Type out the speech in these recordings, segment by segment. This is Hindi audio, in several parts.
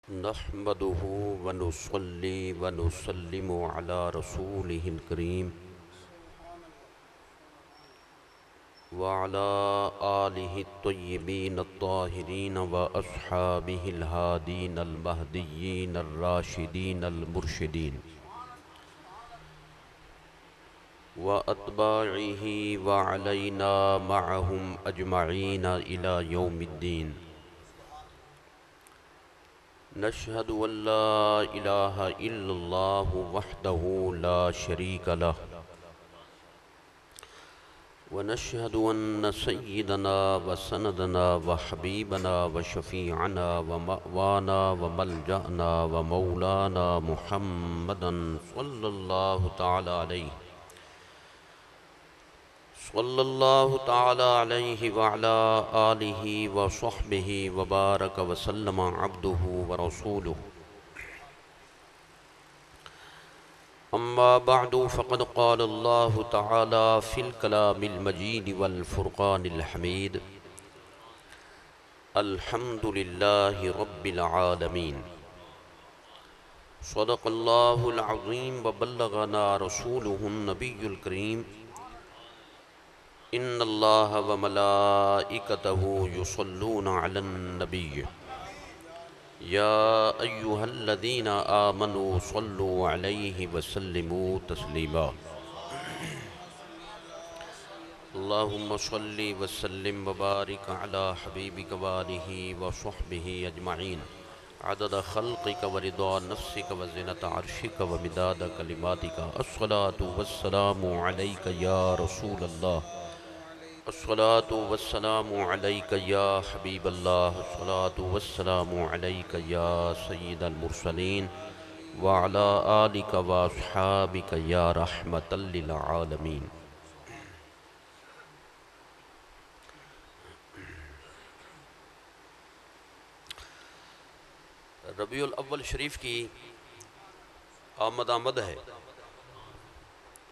नहमदुहु व नुसल्ली व नुसल्लिमु अला रसूलिहिल करीम व अला आलिहि तय्यबीन अत्ताहिरीन व अस्हाबिहिल हादीन अल महदिय्यीन अर राशिदीन अल मुर्शिदीन व अत्बाइहि व अलैना मअहुम अजमईन इला यौमिद्दीन। नशहदु अल्ला इलाहा इल्लल्लाहु वहदहु ला शरीक लह व नशहदु अन्न सय्यिदना व सनदना व हबीबना व शफीअना व मअवाना व मलजअना व मौलाना मुहम्मदन सल्लल्लाहु तआला अलैहि व अला आलिहि व सहबिहि व बारक व सल्लम अब्दुहु व रसूलुहु। अम्मा बअदु फ़क़द क़ाल अल्लाहु तआला फ़िल कलामिल मजीद वल फ़ुरक़ानिल हमीद। अल्हम्दुलिल्लाहि रब्बिल आलमीन। सदक़ल्लाहुल अज़ीम व बल्लगना रसूलुहुन नबियुल करीम। इन्नल्लाह व मलाइकतहु युसल्लूना अलन नबी या अय्युहल्लज़ीना आमनू सल्लु अलैहि व सल्लिमू तस्लीमा। अल्लाहुम्मा सल्लि व सल्लिम व बारिक अला हबीबिक व आलिहि व सहबिहि अजमईन अदद खल्क़िक व रिदा नफ्सिक व ज़िनत अर्शिक व मिदाद कलिमातिक। अस्सलातु वस्सलामु अलैका या रसूलल्लाह। अस्सलातु वस्सलामु अलैका या हबीबल्लाह। अस्सलातु वस्सलामु अलैका या सय्यिदल मुरसलीन व अला आलिका व अस्हाबिका या रहमतल लिल आलमीन। रबीउल अव्वल शरीफ की आमद है।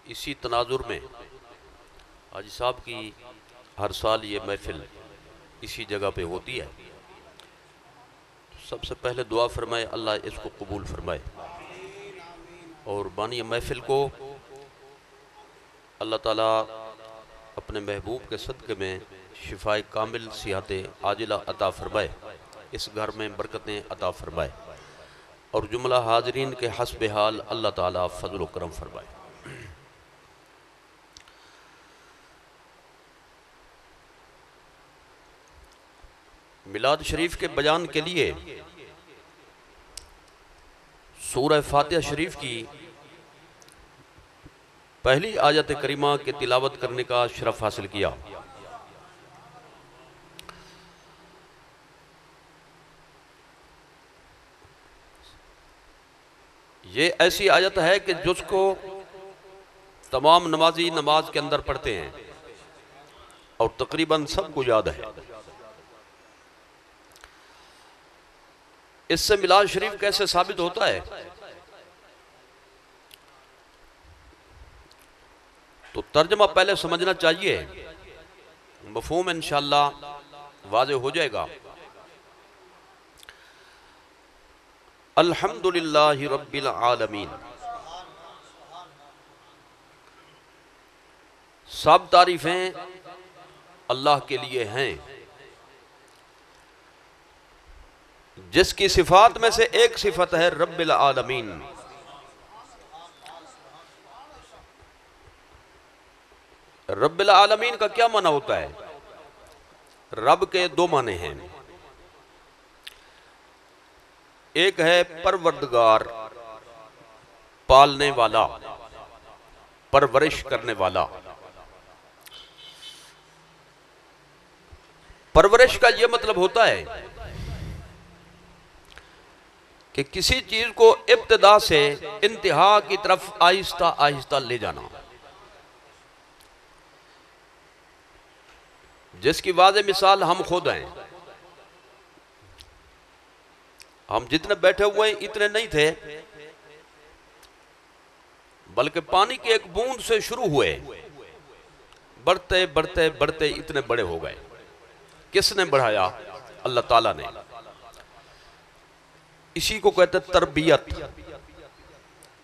इसी तनाजुर में हाजी साहब की हर साल ये महफिल इसी जगह पे होती है। सबसे पहले दुआ फरमाए अल्लाह इसको कबूल फरमाए और बानी महफिल को अल्लाह ताला अपने महबूब के सदक़े में शिफाए कामिल सिहत आजिला अता फरमाए, इस घर में बरकतें अता फरमाए और जुमला हाजरीन के हस्ब हाल अल्लाह ताला फजल व करम फरमाए। मिलाद शरीफ के बयान के लिए सूरह फातिहा शरीफ की पहली आयत करीमा के तिलावत करने का शरफ हासिल किया। ये ऐसी आयत है कि जिसको तमाम नमाजी नमाज के अंदर पढ़ते हैं और तकरीबन सबको याद है। इससे मिलाद शरीफ कैसे साबित होता है? तो तर्जमा पहले समझना चाहिए, मफ़हूम इंशाअल्लाह वाज़ेह हो जाएगा। अल्हम्दुलिल्लाहि रब्बिल आलमीन। सब तारीफें अल्लाह के लिए हैं, जिसकी सिफात में से एक सिफत है रब्बिल आलमीन। रब्बिल आलमीन का क्या माना होता है? रब के दो माने हैं। एक है परवरदिगार, पालने वाला, परवरिश करने वाला। परवरिश का यह मतलब होता है कि किसी चीज को इब्तिदा से इंतहा की तरफ आहिस्ता आहिस्ता ले जाना, जिसकी वाज़े मिसाल हम खुद हैं। हम जितने बैठे हुए हैं इतने नहीं थे, बल्कि पानी की एक बूंद से शुरू हुए, बढ़ते बढ़ते बढ़ते इतने बड़े हो गए। किसने बढ़ाया? अल्लाह ताला ने। इसी को कहते हैं तरबियत,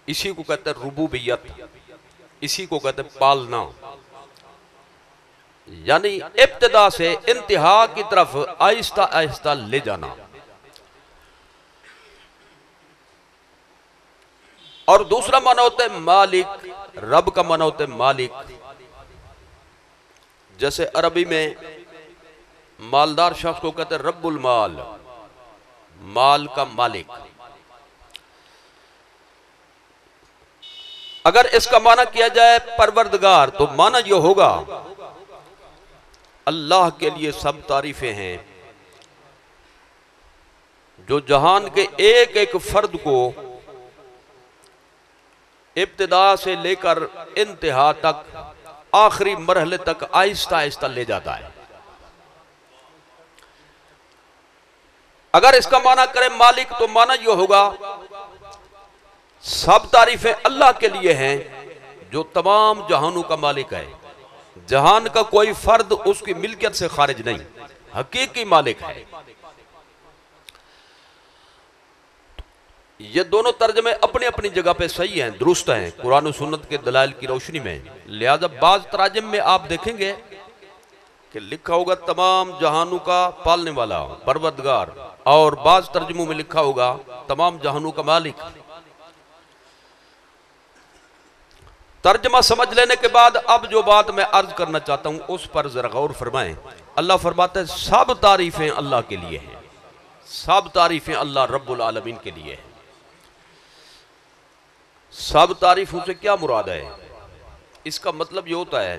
इसी को कहते हैं रुबूबियत, इसी को कहते हैं पालना। यानी इब्तिदा से इंतहा की तरफ आहिस्ता आहिस्ता ले जाना। और दूसरा माना होता है मालिक, रब का माना होता है मालिक। जैसे अरबी में मालदार शख्स को कहते हैं रब्बुल माल, माल का मालिक। अगर इसका माना किया जाए परवरदिगार, तो माना यह होगा अल्लाह के लिए सब तारीफें हैं जो जहान के एक एक फर्द को इब्तिदा से लेकर इंतहा तक, आखिरी मरहले तक आहिस्ता आहिस्ता ले जाता है। अगर इसका माना करें मालिक, तो माना यह होगा सब तारीफें अल्लाह के लिए हैं जो तमाम जहानों का मालिक है। जहान का कोई फर्द उसकी मिल्कियत से खारिज नहीं, हकीकी मालिक है। ये दोनों तर्जमे अपनी अपनी जगह पे सही हैं, दुरुस्त हैं कुरान और सुन्नत के दलाइल की रोशनी में। लिहाजा बाज तराजिम में आप देखेंगे कि लिखा होगा तमाम जहानों का पालने वाला परवरदिगार, और बाज तर्जमों में लिखा होगा तमाम जहानों का मालिक। तर्जमा समझ लेने के बाद अब जो बात मैं अर्ज करना चाहता हूं उस पर जरा गौर फरमाएं। अल्लाह फरमाता है सब तारीफें अल्लाह के लिए हैं, सब तारीफें अल्लाह रब्बुल आलमीन के लिए हैं। सब तारीफों से क्या मुराद है? इसका मतलब यह होता है,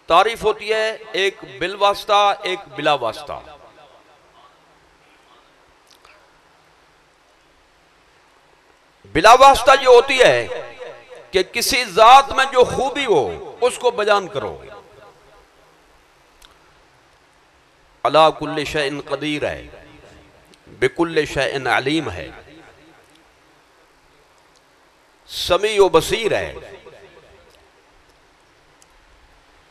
तारीफ होती है एक बिल वास्ता, एक बिला वास्ता। बिला वास्ता ये होती है कि किसी जात में जो खूबी हो उसको बयान करो। अला कुल्ले शैइन कदीर है, बिकुल्ले शैइन अलीम है, समी व बसीर है।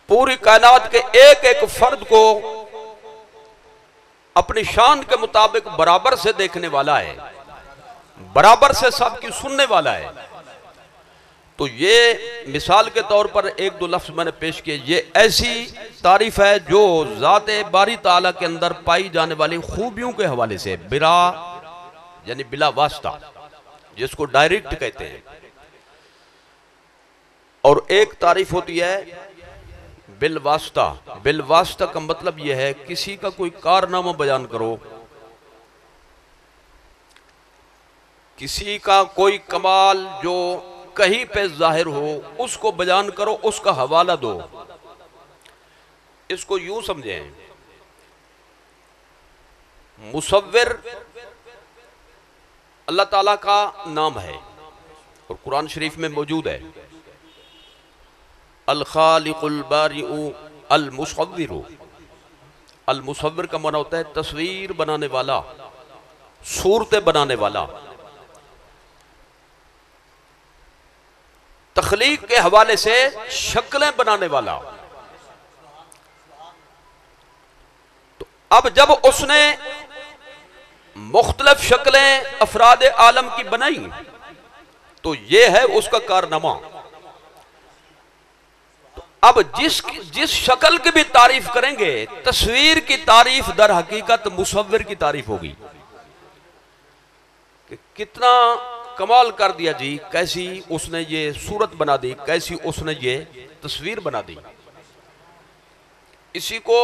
पूरी कायनात के एक एक फर्द को अपनी शान के मुताबिक बराबर से देखने वाला है, बराबर से सबकी सुनने वाला है। तो ये मिसाल के तौर पर एक दो लफ्ज मैंने पेश किए। ये ऐसी तारीफ है जो ज़ाते बारी ताला के अंदर पाई जाने वाली खूबियों के हवाले से, बिला यानी बिला वास्ता, जिसको डायरेक्ट कहते हैं। और एक तारीफ होती है बिल वास्ता। बिल वास्ता का मतलब यह है किसी का कोई कारनामा बयान करो, किसी का कोई कमाल जो कहीं पे जाहिर हो उसको बयान करो, उसका हवाला दो। इसको यूं समझें, मुसव्विर अल्लाह ताला का नाम है और कुरान शरीफ में मौजूद है। अल खालिकुल बारिउ अल मुसव्विरु। अल मुसव्विर का माना होता है तस्वीर बनाने वाला, सूरतें बनाने वाला। तख्लीक के हवाले से शक्लें बनाने वाला। तो अब जब उसने मुख्तलिफ शक्लें अफराद आलम की बनाई तो यह है उसका कारनामा। तो अब जिस शक्ल की भी तारीफ करेंगे, तस्वीर की तारीफ दर हकीकत मुसव्विर की तारीफ होगी कि कितना कमाल कर दिया जी, कैसी उसने ये सूरत बना दी, कैसी उसने ये तस्वीर बना दी। इसी को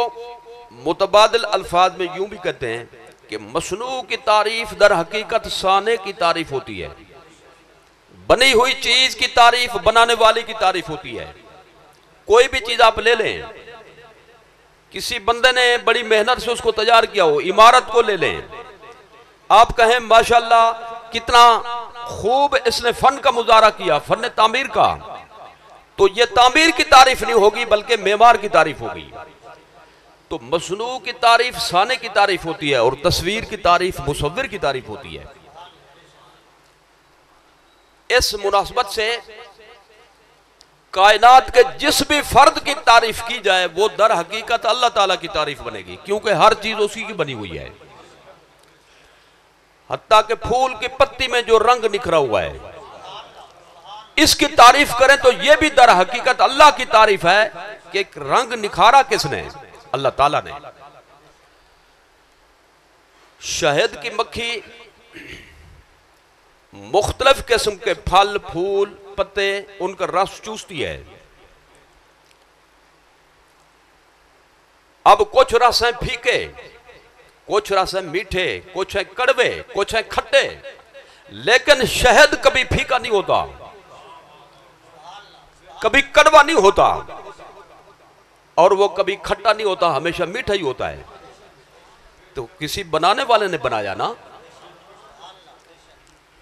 मुतबादिल अल्फाज में यूं भी कहते हैं कि मसनू की तारीफ दर हकीकत साने की तारीफ होती है, बनी हुई चीज की तारीफ बनाने वाले की तारीफ होती है। कोई भी चीज आप ले लें, किसी बंदे ने बड़ी मेहनत से उसको तैयार किया हो, इमारत को ले लें, आप कहें माशाल्लाह कितना खूब इसने फन का मुजाहरा किया, फन तामीर का, तो यह तामीर की तारीफ नहीं होगी बल्कि मेमार की तारीफ होगी। तो मसनू की तारीफ साने की तारीफ होती है और तस्वीर की तारीफ मुसव्विर की तारीफ होती है। इस मुनासबत से कायनात के जिस भी फर्द की तारीफ की जाए वो दर हकीकत अल्लाह ताला की तारीफ बनेगी, क्योंकि हर चीज उसी की बनी हुई है। हत्ता के फूल की पत्ती में जो रंग निखरा हुआ है, इसकी तारीफ करें तो यह भी दर हकीकत अल्लाह की तारीफ है कि एक रंग निखारा किसने? अल्लाह ताला ने। शहद की मक्खी मुख्तलिफ किस्म के फल, फूल, पत्ते, उनका रस चूसती है। अब कुछ रस हैं फीके, कुछ रस हैं मीठे, कुछ हैं कड़वे, कुछ हैं खट्टे, लेकिन शहद कभी फीका नहीं होता, कभी कड़वा नहीं होता, और वो कभी खट्टा नहीं होता, हमेशा मीठा ही होता है। तो किसी बनाने वाले ने बनाया ना।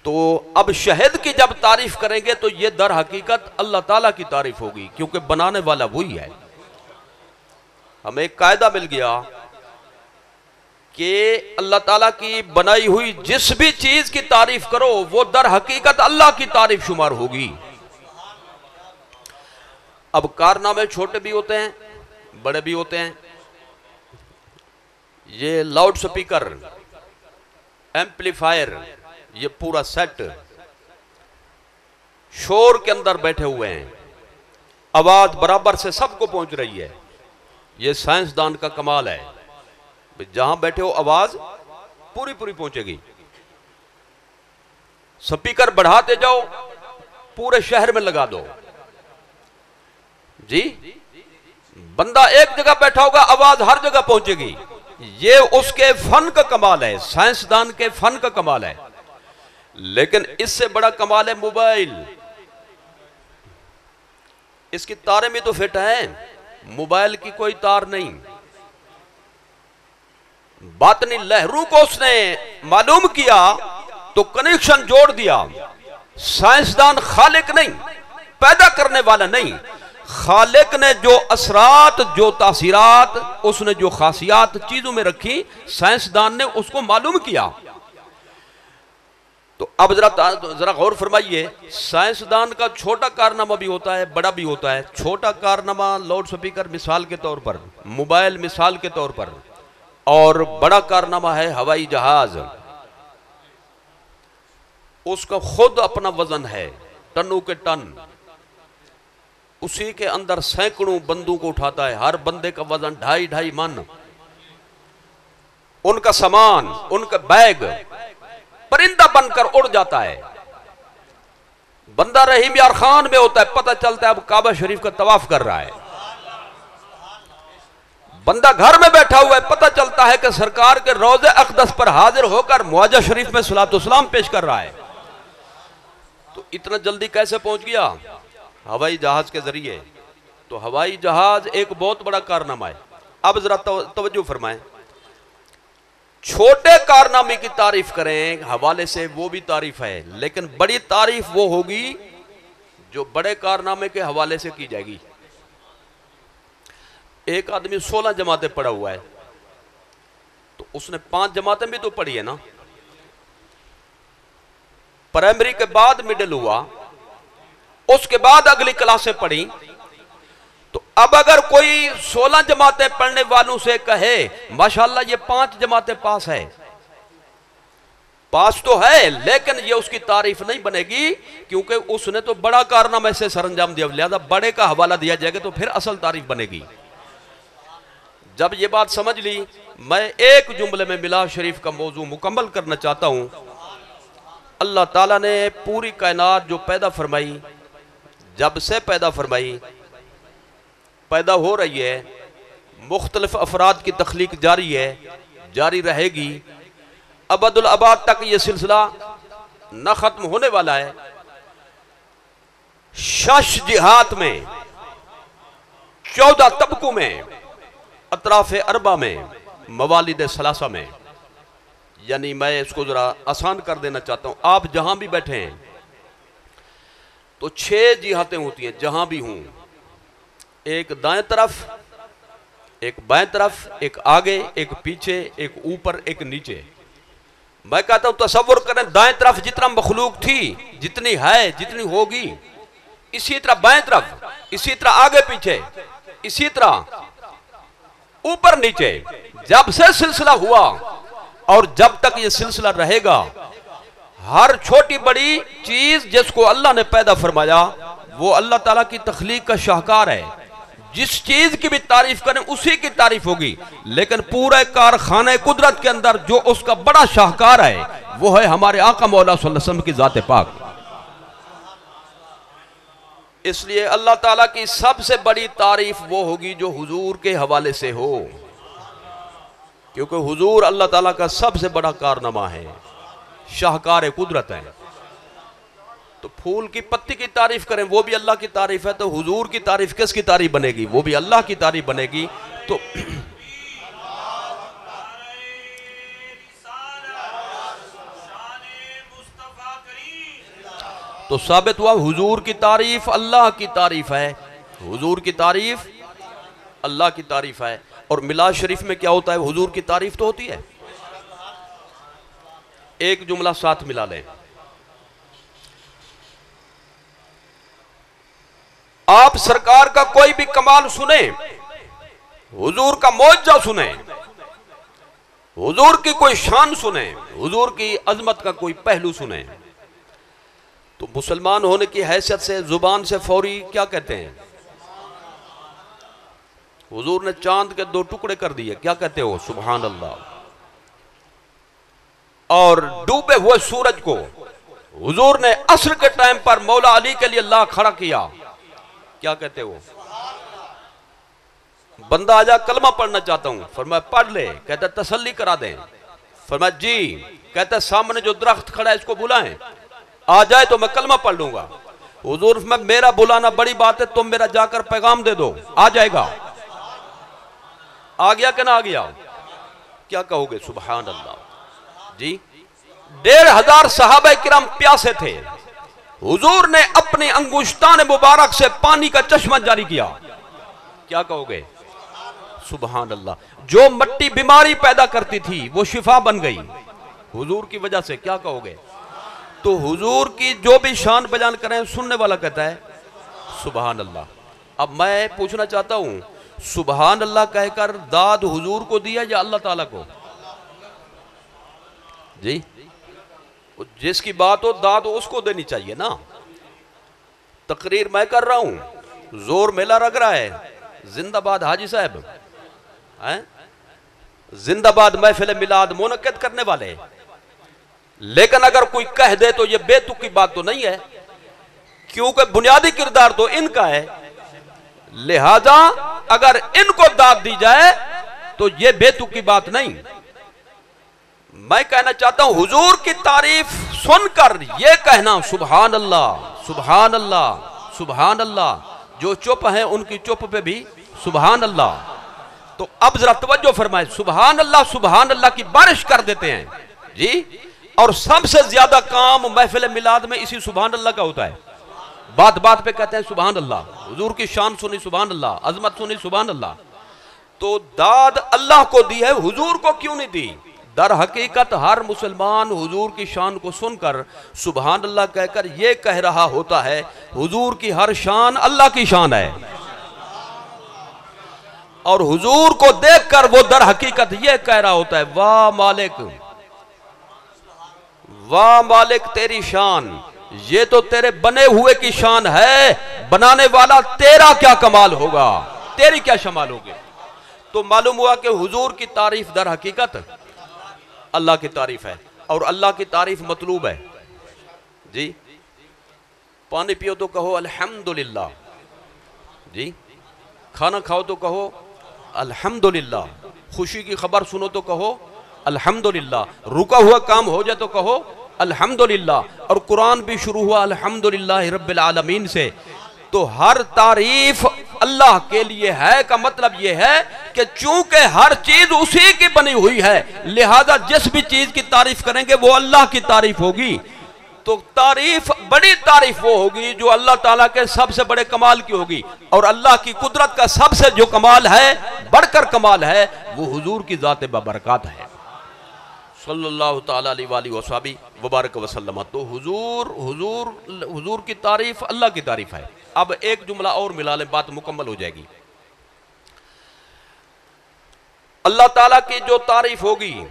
तो अब शहद की जब तारीफ करेंगे तो ये दर हकीकत अल्लाह ताला की तारीफ होगी, क्योंकि बनाने वाला वही है। हमें एक कायदा मिल गया कि अल्लाह ताला की बनाई हुई जिस भी चीज की तारीफ करो वो दर हकीकत अल्लाह की तारीफ शुमार होगी। अब कारनामे छोटे भी होते हैं, बड़े भी होते हैं। ये लाउड स्पीकर, एम्पलीफायर, ये पूरा सेट शोर के अंदर बैठे हुए हैं, आवाज बराबर से सबको पहुंच रही है। ये साइंसदान का कमाल है, जहां बैठे हो आवाज पूरी पूरी पहुंचेगी। स्पीकर बढ़ाते जाओ, पूरे शहर में लगा दो जी। बंदा एक जगह बैठा होगा, आवाज हर जगह पहुंचेगी। ये उसके फन का कमाल है, साइंसदान के फन का कमाल है। लेकिन इससे बड़ा कमाल है मोबाइल। इसकी तारें भी तो फिट हैं, मोबाइल की कोई तार नहीं। बातनी लहरों को उसने मालूम किया तो कनेक्शन जोड़ दिया। साइंसदान खालिक नहीं, पैदा करने वाला नहीं, खालिक ने जो असरात, जो तासीरात, उसने जो खासियात चीजों में रखी, साइंसदान ने उसको मालूम किया। तो अब जरा गौर फरमाइए, साइंसदान का छोटा कारनामा भी होता है, बड़ा भी होता है। छोटा कारनामा लाउड स्पीकर मिसाल के तौर पर, मोबाइल मिसाल के तौर पर, और बड़ा कारनामा है हवाई जहाज। उसका खुद अपना वजन है, टनों के टन। उसी के अंदर सैकड़ों बंदूक उठाता है, हर बंदे का वजन 2.5 मन। उनका सामान, उनका बैग परिंदा बनकर उड़ जाता है। बंदा रहीम यार खान में होता है, पता चलता है अब काबा शरीफ का तवाफ कर रहा है। बंदा घर में बैठा हुआ है, पता चलता है कि सरकार के रोज़े अक़दस पर हाजिर होकर मुआजा शरीफ में सलातो सलाम पेश कर रहा है। तो इतना जल्दी कैसे पहुंच गया? हवाई जहाज के जरिए। तो हवाई जहाज एक बहुत बड़ा कारनामा है। अब जरा तवज्जो फरमाएं, छोटे कारनामे की तारीफ करें हवाले से, वो भी तारीफ है, लेकिन बड़ी तारीफ वो होगी जो बड़े कारनामे के हवाले से की जाएगी। एक आदमी 16 जमातें पढ़ा हुआ है, तो उसने 5 जमातें भी तो पढ़ी है ना। प्राइमरी के बाद मिडिल हुआ, उसके बाद अगली क्लासें पढ़ी। तो अब अगर कोई 16 जमातें पढ़ने वालों से कहे माशाल्लाह ये 5 जमातें पास है, पास तो है, लेकिन ये उसकी तारीफ नहीं बनेगी, क्योंकि उसने तो बड़ा कारनामा ऐसे सरंजाम दिया। लिहाजा बड़े का हवाला दिया जाएगा तो फिर असल तारीफ बनेगी। जब ये बात समझ ली, मैं एक जुमले में मिलाद शरीफ का मौजू मुकम्मल करना चाहता हूं। अल्लाह ताला ने पूरी कायनात जो पैदा फरमाई, जब से पैदा फरमाई, पैदा हो रही है, मुख्तलिफ अफराद की तख्लीक जारी है, जारी रहेगी, अबदुल अबाद तक ये सिलसिला न खत्म होने वाला है। शश जिहात में, 14 तबकों में, अतराफ अरबा में, मवालिद सलासा में, यानी मैं इसको जरा आसान कर देना चाहता हूं। आप जहां भी बैठे हैं तो 6 जिहातें होती हैं, जहां भी हूं। एक दाएं तरफ, एक बाएं तरफ, एक आगे, एक पीछे, एक ऊपर, एक नीचे। मैं कहता हूं तसव्वुर करें, दाएं तरफ जितना मखलूक थी, जितनी है, जितनी होगी, इसी तरह बाएं तरफ, इसी तरह आगे पीछे, इसी तरह ऊपर नीचे। जब से सिलसिला हुआ और जब तक ये सिलसिला रहेगा, हर छोटी बड़ी चीज जिसको अल्लाह ने पैदा फरमाया वो अल्लाह ताला की तख्लीक का शाहकार है। जिस चीज की भी तारीफ करें उसी की तारीफ होगी, लेकिन पूरे कारखाने कुदरत के अंदर जो उसका बड़ा शाहकार है वो है हमारे आका मौला सल्लल्लाहु अलैहि वसल्लम की जात पाक। इसलिए अल्लाह ताला की सबसे बड़ी तारीफ वो होगी जो हुजूर के हवाले से हो, क्योंकि हुजूर अल्लाह ताला का सबसे बड़ा कारनामा है, शाहकार कुदरत है। तो फूल की पत्ती की तारीफ करें वो भी अल्लाह की तारीफ है, तो हुजूर की तारीफ किसकी तारीफ बनेगी? वो भी अल्लाह की तारीफ बनेगी। तो साबित हुआ हुजूर की तारीफ अल्लाह की तारीफ है, हुजूर की तारीफ अल्लाह की तारीफ है। और मिलाद शरीफ में क्या होता है? हुजूर की तारीफ तो होती है। एक जुमला साथ मिला लें। आप सरकार का कोई भी कमाल सुने, हुजूर का मौजज़ा सुने, हुजूर की कोई शान सुने, हुजूर की अजमत का कोई पहलू सुने, तो मुसलमान होने की हैसियत से जुबान से फौरी क्या कहते हैं? हुजूर ने चांद के 2 टुकड़े कर दिए, क्या कहते हो? सुभान अल्लाह। और डूबे हुए सूरज को हुजूर ने असर के टाइम पर मौला अली के लिए अल्लाह खड़ा किया, क्या कहते हो? बंदा आजा कलमा पढ़ना चाहता हूं, फरमाया पढ़ ले, कहता तसल्ली करा दें, फरमाया जी, कहता सामने जो दरख्त खड़ा है इसको बुलाएं, आ जाए तो मैं कलमा पढ़ लूंगा। हुजूर में मेरा बुलाना बड़ी बात है, तुम मेरा जाकर पैगाम दे दो, आ जाएगा। आ गया कि ना आ गया? क्या कहोगे? सुभान अल्लाह जी। 1500 सहाबा किराम प्यासे थे, हुजूर ने अपनी अंगुश्तान मुबारक से पानी का चश्मा जारी किया, क्या कहोगे? सुभान अल्लाह। जो मट्टी बीमारी पैदा करती थी वो शिफा बन गई हुजूर की वजह से, क्या कहोगे? तो हुजूर की जो भी शान बयान करें सुनने वाला कहता है सुभान अल्लाह। अब मैं पूछना चाहता हूं, सुभान अल्लाह कहकर दाद हुजूर को दिया या अल्लाह ताला को? जी, जिसकी बात हो दाद उसको देनी चाहिए ना। तकरीर मैं कर रहा हूं, जोर मेला रग रहा है, जिंदाबाद हाजी साहब हैं, जिंदाबाद महफिल मिलाद मुनक्किद करने वाले। लेकिन अगर कोई कह दे तो ये बेतुकी बात तो नहीं है, क्योंकि बुनियादी किरदार तो इनका है, लिहाजा अगर इनको दाद दी जाए तो ये बेतुकी बात नहीं। मैं कहना चाहता हूं हुजूर की तारीफ सुनकर ये कहना सुभान अल्लाह सुभान अल्लाह सुभान अल्लाह। जो चुप हैं उनकी चुप पे भी सुभान अल्लाह। तो अब जरा तवज्जो फरमाए, सुभान अल्लाह की बारिश कर देते हैं जी। और सबसे ज्यादा काम महफिल मिलाद में इसी सुभान अल्लाह का होता है। बात बात पे कहते हैं सुभान अल्लाह, हुजूर की शान सुनी सुभान अल्लाह, अजमत सुनी सुभान अल्लाह। तो दाद अल्लाह को दी है, हुजूर को क्यों नहीं दी? दर हकीकत हर मुसलमान हुजूर की शान को सुनकर सुभान अल्लाह कहकर यह कह रहा होता है हुजूर की हर शान अल्लाह की शान है। और हुजूर को देखकर वो दर हकीकत यह कह रहा होता है वाह मालिक तेरी शान, ये तो तेरे बने हुए की शान है, बनाने वाला तेरा क्या कमाल होगा, तेरी क्या शमाल होगी। तो मालूम हुआ कि हुजूर की तारीफ दर हकीकत अल्लाह की तारीफ है, और अल्लाह की तारीफ मतलूब है जी। पानी पियो तो कहो अल्हम्दुलिल्लाह जी, खाना खाओ तो कहो अल्हम्दुलिल्लाह, खुशी की खबर सुनो तो कहो अल्हम्दुलिल्लाह, रुका हुआ काम हो जाए तो कहो अल्हम्दुलिल्लाह। और कुरान भी शुरू हुआ अल्हम्दुलिल्लाह रब्बिल आलमीन से। तो हर तारीफ अल्लाह के लिए है का मतलब यह है कि चूंकि हर चीज उसी की बनी हुई है, लिहाजा जिस भी चीज की तारीफ करेंगे वो अल्लाह की तारीफ होगी। तो तारीफ, बड़ी तारीफ वो होगी जो अल्लाह ताला के सबसे बड़े कमाल की होगी। और अल्लाह की कुदरत का सबसे जो कमाल है, बढ़कर कमाल है, वो हुजूर की जात बबरकत है सल्लल्लाहु ताला अलैहि वबारक वसल्लम। तो हुजूर की तारीफ अल्लाह की तारीफ है। अब एक जुमला और मिला लें, बात मुकम्मल हो जाएगी। अल्लाह ताला की जो तारीफ होगी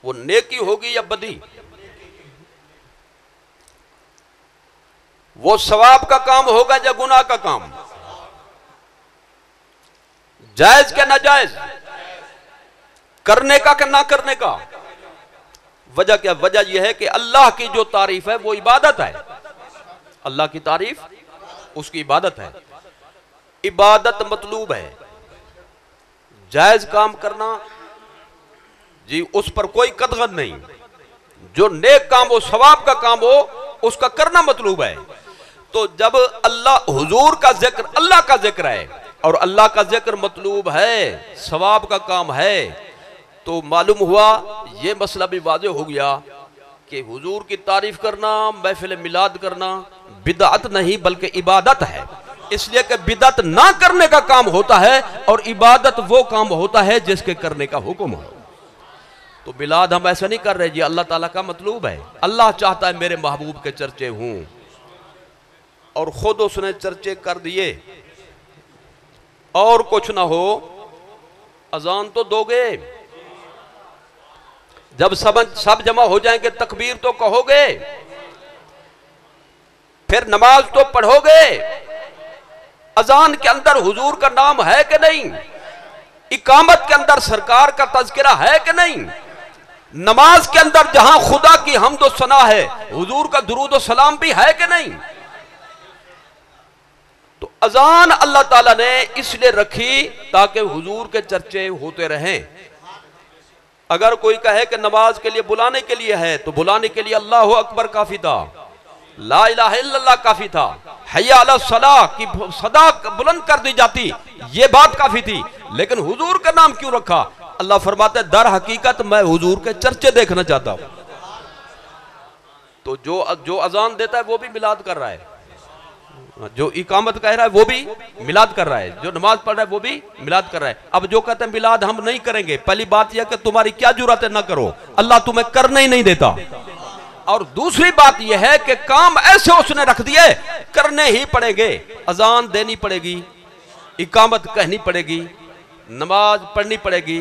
वो नेकी होगी या बदी? वो सवाब का काम होगा या गुनाह का काम? जायज क्या नाजायज? करने का कि ना करने का? वजह क्या? वजह यह है कि अल्लाह की जो तारीफ है वो इबादत है। अल्लाह की तारीफ उसकी इबादत है, इबादत मतलूब है। जायज काम करना जी उस पर कोई कदगन नहीं। जो नेक काम हो, सवाब का काम हो, उसका करना मतलूब है। तो जब अल्लाह हुजूर का जिक्र, अल्लाह का जिक्र है और अल्लाह का जिक्र मतलूब है, सवाब का काम है, तो मालूम हुआ ये मसला भी वाज़े हो गया कि हुजूर की तारीफ करना, महफिल मिलाद करना बिदअत नहीं बल्कि इबादत है। इसलिए कि बिदअत ना करने का काम होता है और इबादत वो काम होता है जिसके करने का हुक्म हो। तो मिलाद हम ऐसा नहीं कर रहे जी, अल्लाह ताला का मतलूब है। अल्लाह चाहता है मेरे महबूब के चर्चे हों और खुद उसने चर्चे कर दिए और कुछ ना हो। अजान तो दोगे, जब सब जमा हो जाएंगे तकबीर तो कहोगे, फिर नमाज तो पढ़ोगे। अजान के अंदर हुजूर का नाम है कि नहीं? इकामत के अंदर सरकार का तज़किरा है कि नहीं? नमाज के अंदर जहां खुदा की हम्द व सना है, हुजूर का दुरूद व सलाम भी है कि नहीं? तो अजान अल्लाह ताला ने इसलिए रखी ताकि हुजूर के चर्चे होते रहें। अगर कोई कहे कि नमाज के लिए बुलाने के लिए है, तो बुलाने के लिए अल्लाहु अकबर काफी था, ला इलाहा इल्लल्लाह काफी था, हय्या अला सलाह की सदा बुलंद कर दी जाती, ये बात काफी थी। लेकिन हुजूर का नाम क्यों रखा? अल्लाह फरमाते हैं दर हकीकत मैं हुजूर के चर्चे देखना चाहता हूं। तो जो अजान देता है वो भी मिलाद कर रहा है, जो इकामत कह रहा है वो भी मिलाद कर रहा है, जो नमाज पढ़ रहा है वो भी मिलाद कर रहा है। अब जो कहते हैं मिलाद हम नहीं करेंगे, पहली बात यह कि तुम्हारी क्या जुर्रत है ना करो, अल्लाह तुम्हें करने ही नहीं देता। और दूसरी बात यह है कि काम ऐसे उसने रख दिए, करने ही पड़ेंगे। अजान देनी पड़ेगी, इकामत कहनी पड़ेगी, नमाज पढ़नी पड़ेगी,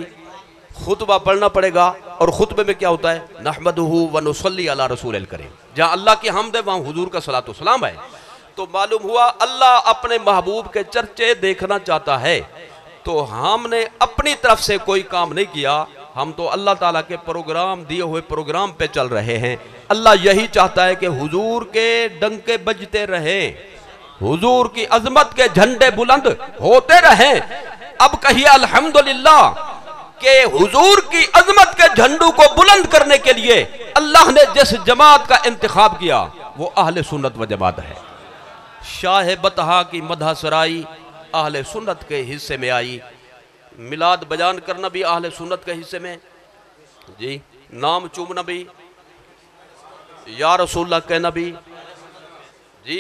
खुतबा पढ़ना पड़ेगा। और खुतबे में क्या होता है? नहमदुहु व नुसल्ली अला रसूलिल करीम। जहां अल्लाह की हम्द है वहां हुजूर का सलातो सलाम है। तो मालूम हुआ अल्लाह अपने महबूब के चर्चे देखना चाहता है। तो हमने अपनी तरफ से कोई काम नहीं किया, हम तो अल्लाह ताला के प्रोग्राम, दिए हुए प्रोग्राम पे चल रहे हैं। अल्लाह यही चाहता है कि हुजूर के डंके बजते रहें, हुजूर की अजमत के झंडे बुलंद होते रहें। अब कहिए अल्हम्दुलिल्लाह कि हुजूर की अजमत के झंडू को बुलंद करने के लिए अल्लाह ने जिस जमात का इंतखाब किया वो अहले सुन्नत व जमात है। शाह बतहा की मदह सराई अहले सुन्नत के हिस्से में आई, मिलाद बयान करना भी अहले सुन्नत के हिस्से में जी, नाम चूमना भी, या रसूलुल्लाह कहना भी जी,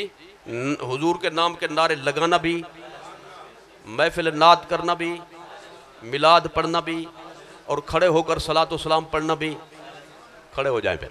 हुजूर के नाम के नारे लगाना भी, महफिल नात करना भी, मिलाद पढ़ना भी और खड़े होकर सलातो सलाम पढ़ना भी। खड़े हो जाएं फिर।